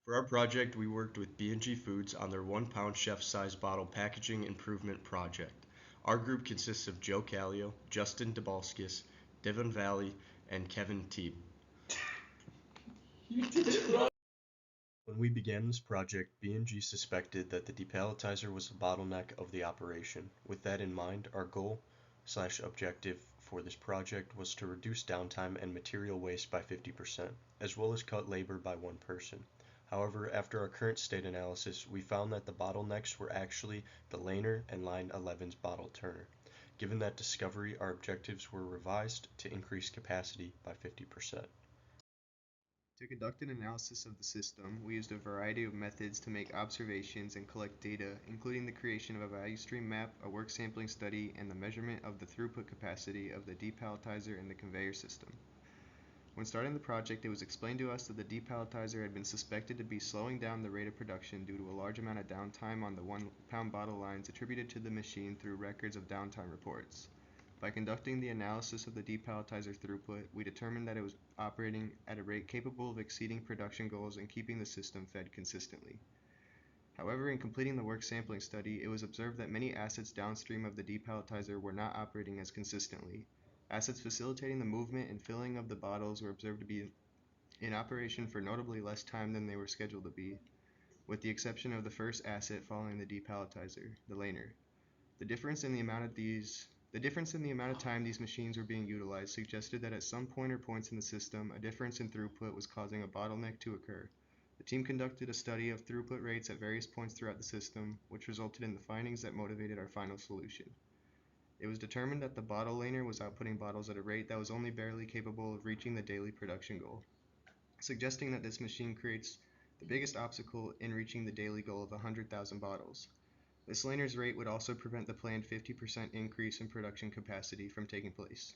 For our project, we worked with B&G Foods on their 1 pound chef-size bottle packaging improvement project. Our group consists of Joe Callio, Justin Dabalskis, Devon Valley, and Kevin Teeb. When we began this project, B&G suspected that the depalletizer was the bottleneck of the operation. With that in mind, our goal/objective for this project was to reduce downtime and material waste by 50%, as well as cut labor by one person. However, after our current state analysis, we found that the bottlenecks were actually the laner and line 11's bottle turner. Given that discovery, our objectives were revised to increase capacity by 50%. To conduct an analysis of the system, we used a variety of methods to make observations and collect data, including the creation of a value stream map, a work sampling study, and the measurement of the throughput capacity of the depalletizer and the conveyor system. When starting the project, it was explained to us that the depalletizer had been suspected to be slowing down the rate of production due to a large amount of downtime on the 1 pound bottle lines attributed to the machine through records of downtime reports. By conducting the analysis of the depalletizer throughput, we determined that it was operating at a rate capable of exceeding production goals and keeping the system fed consistently. However, in completing the work sampling study, it was observed that many assets downstream of the depalletizer were not operating as consistently. Assets facilitating the movement and filling of the bottles were observed to be in operation for notably less time than they were scheduled to be, with the exception of the first asset following the depalletizer, the laner. The difference in the amount of time these machines were being utilized suggested that at some point or points in the system, a difference in throughput was causing a bottleneck to occur. The team conducted a study of throughput rates at various points throughout the system, which resulted in the findings that motivated our final solution. It was determined that the bottle laner was outputting bottles at a rate that was only barely capable of reaching the daily production goal, suggesting that this machine creates the biggest obstacle in reaching the daily goal of 100,000 bottles. This laner's rate would also prevent the planned 50% increase in production capacity from taking place.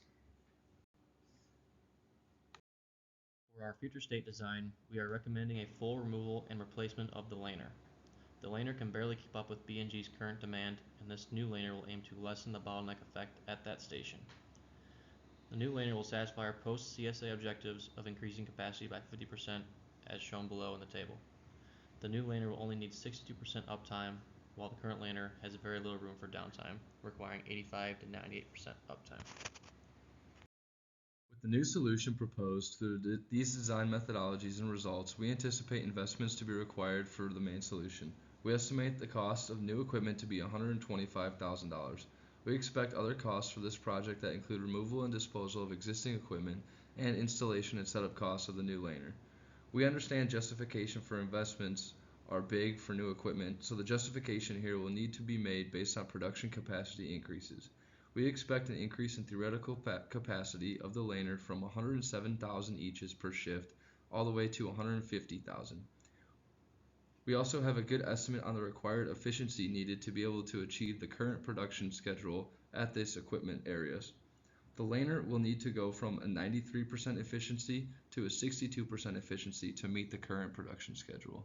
For our future state design, we are recommending a full removal and replacement of the laner. The laner can barely keep up with B&G's current demand, and this new laner will aim to lessen the bottleneck effect at that station. The new laner will satisfy our post-CSA objectives of increasing capacity by 50% as shown below in the table. The new laner will only need 62% uptime, while the current laner has very little room for downtime, requiring 85 to 98% uptime. With the new solution proposed through these design methodologies and results, we anticipate investments to be required for the main solution. We estimate the cost of new equipment to be $125,000. We expect other costs for this project that include removal and disposal of existing equipment and installation and setup costs of the new laner. We understand justification for investments are big for new equipment, so the justification here will need to be made based on production capacity increases. We expect an increase in theoretical capacity of the laner from 107,000 eaches per shift all the way to 150,000. We also have a good estimate on the required efficiency needed to be able to achieve the current production schedule at this equipment areas. The laner will need to go from a 93% efficiency to a 62% efficiency to meet the current production schedule.